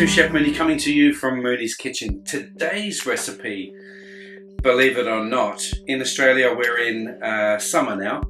to Chef Mooney, coming to you from Mooney's Kitchen. Today's recipe, believe it or not, in Australia we're in summer now,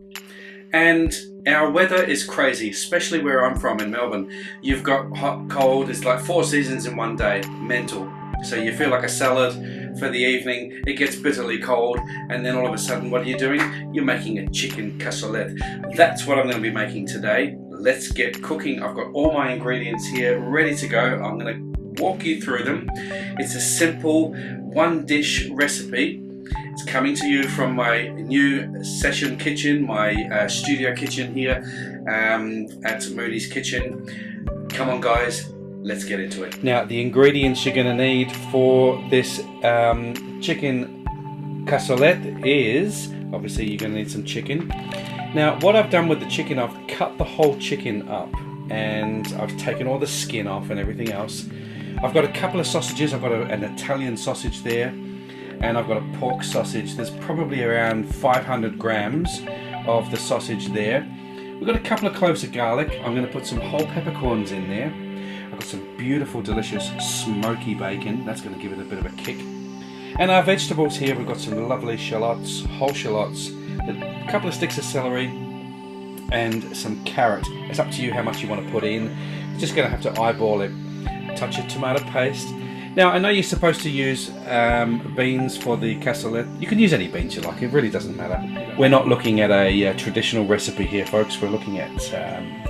and our weather is crazy, especially where I'm from in Melbourne. You've got hot, cold, it's like 4 seasons in one day, mental. So you feel like a salad for the evening, it gets bitterly cold, and then all of a sudden what are you doing? You're making a chicken cassoulet. That's what I'm going to be making today. Let's get cooking. I've got all my ingredients here ready to go. I'm going to walk you through them. It's a simple one dish recipe. It's coming to you from my new session kitchen, my studio kitchen here at Mooney's Kitchen. Come on guys, let's get into it. Now the ingredients you're going to need for this chicken cassoulet is, obviously you're going to need some chicken. Now what I've done with the chicken, I've cut the whole chicken up and I've taken all the skin off and everything else. I've got a couple of sausages. I've got an Italian sausage there, and I've got a pork sausage. There's probably around 500 grams of the sausage there. We've got a couple of cloves of garlic. I'm going to put some whole peppercorns in there. I've got some beautiful, delicious smoky bacon. That's going to give it a bit of a kick. And our vegetables here, we've got some lovely shallots, whole shallots, a couple of sticks of celery, and some carrot. It's up to you how much you want to put in. You're just going to have to eyeball it. Touch of tomato paste. Now I know you're supposed to use beans for the cassoulet. You can use any beans you like, it really doesn't matter. We're not looking at a traditional recipe here folks, we're looking at,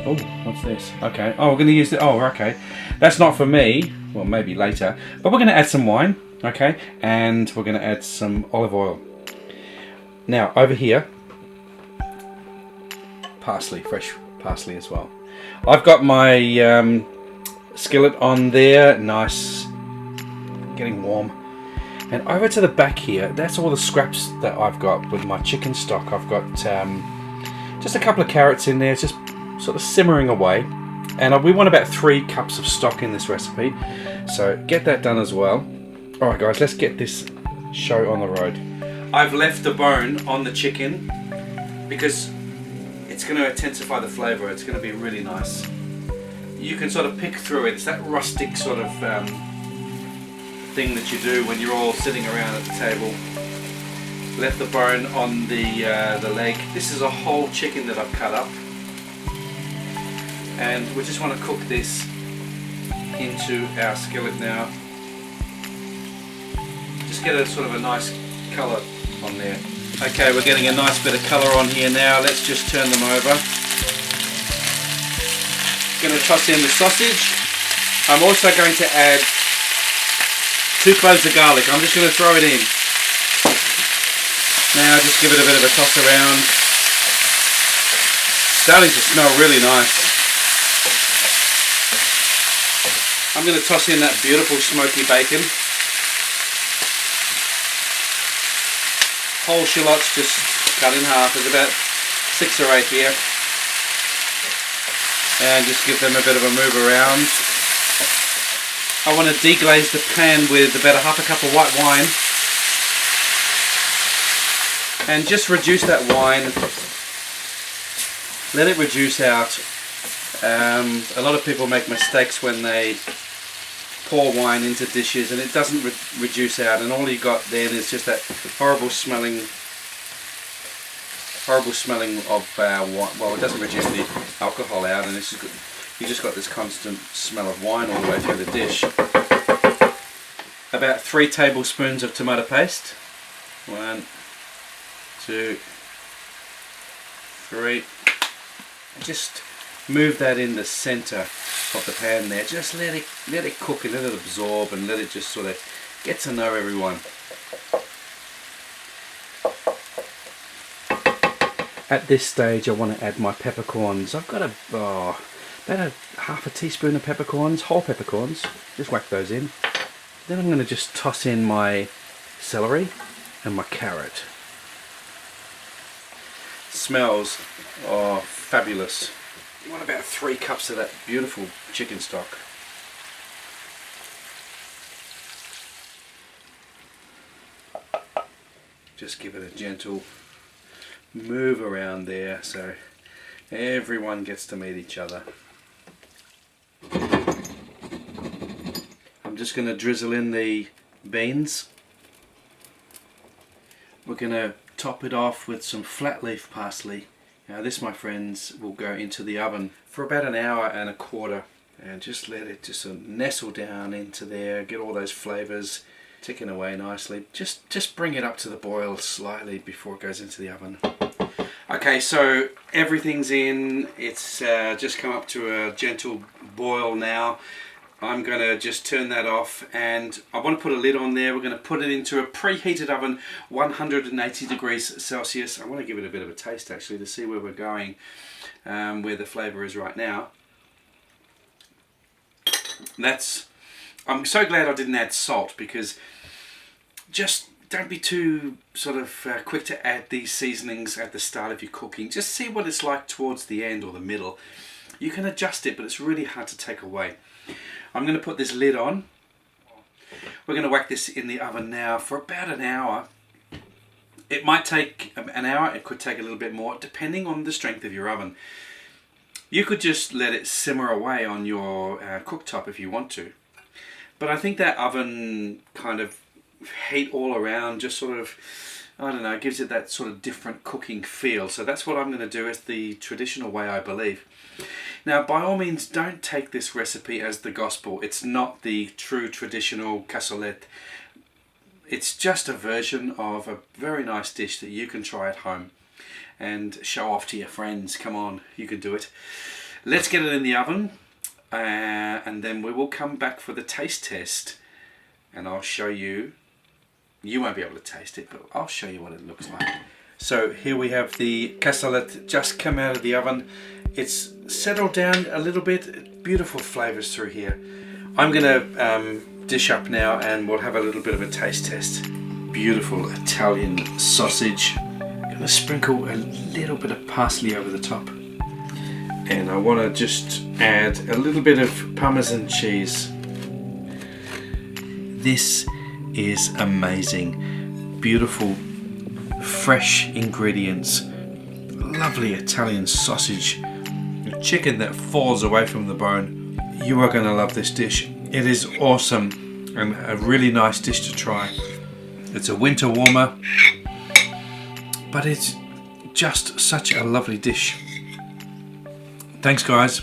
oh, what's this? Okay, oh we're going to use the, oh okay, that's not for me, well maybe later, but we're going to add some wine, okay, and we're going to add some olive oil. Now over here, parsley, fresh parsley as well. I've got my skillet on there, nice, getting warm. And over to the back here, that's all the scraps that I've got with my chicken stock. I've got just a couple of carrots in there, just sort of simmering away. And we want about 3 cups of stock in this recipe, so get that done as well. Alright guys, let's get this show on the road. I've left the bone on the chicken because it's going to intensify the flavour. It's going to be really nice. You can sort of pick through it. It's that rustic sort of thing that you do when you're all sitting around at the table. Left the bone on the leg. This is a whole chicken that I've cut up, and we just want to cook this into our skillet now. Just get a sort of a nice colour on there. Okay, we're getting a nice bit of colour on here now. Let's just turn them over. Going to toss in the sausage. I'm also going to add 2 cloves of garlic. I'm just going to throw it in. Now just give it a bit of a toss around. Starting to smell really nice. I'm going to toss in that beautiful smoky bacon. Whole shallots just cut in half. There's about 6 or 8 here. And just give them a bit of a move around. I want to deglaze the pan with about 1/2 cup of white wine, and just reduce that wine, let it reduce out. A lot of people make mistakes when they pour wine into dishes and it doesn't reduce out, and all you got then is just that horrible smelling of wine. Well, it doesn't reduce the alcohol out, and it's just good. You just got this constant smell of wine all the way through the dish. About 3 tablespoons of tomato paste. 1, 2, 3. And just move that in the center of the pan there. Just let it cook and let it absorb, and let it just sort of get to know everyone. At this stage I want to add my peppercorns. I've got about 1/2 teaspoon of peppercorns, whole peppercorns. Just whack those in. Then I'm going to just toss in my celery and my carrot. Smells fabulous. You want about 3 cups of that beautiful chicken stock. Just give it a gentle move around there so everyone gets to meet each other. just going to drizzle in the beans. We're going to top it off with some flat leaf parsley. Now this, my friends, will go into the oven for about an hour and a quarter, and just let it just sort of nestle down into there, get all those flavours ticking away nicely. Just bring it up to the boil slightly before it goes into the oven. Okay, so everything's in. It's just come up to a gentle boil now. I'm going to just turn that off, and I want to put a lid on there. We're going to put it into a preheated oven, 180 degrees Celsius. I want to give it a bit of a taste actually to see where we're going, where the flavour is right now. I'm so glad I didn't add salt, because just don't be too sort of quick to add these seasonings at the start of your cooking. Just see what it's like towards the end or the middle. You can adjust it, but it's really hard to take away. I'm going to put this lid on. We're going to whack this in the oven now for about an hour. It might take an hour, it could take a little bit more, depending on the strength of your oven. You could just let it simmer away on your cooktop if you want to. But I think that oven kind of heat all around just sort of, I don't know, gives it that sort of different cooking feel. So that's what I'm going to do. It's the traditional way, I believe. Now, by all means, don't take this recipe as the gospel. It's not the true traditional cassoulet. It's just a version of a very nice dish that you can try at home and show off to your friends. Come on, you can do it. Let's get it in the oven, and then we will come back for the taste test, and I'll show you. You won't be able to taste it, but I'll show you what it looks like. So here we have the cassoulet just come out of the oven. It's settled down a little bit. Beautiful flavours through here. I'm going to dish up now, and we'll have a little bit of a taste test. Beautiful Italian sausage. I'm going to sprinkle a little bit of parsley over the top. And I want to just add a little bit of parmesan cheese. This is amazing. Beautiful, fresh ingredients. Lovely Italian sausage. Chicken that falls away from the bone. You are going to love this dish. It is awesome and a really nice dish to try. It's a winter warmer, but it's just such a lovely dish. Thanks guys.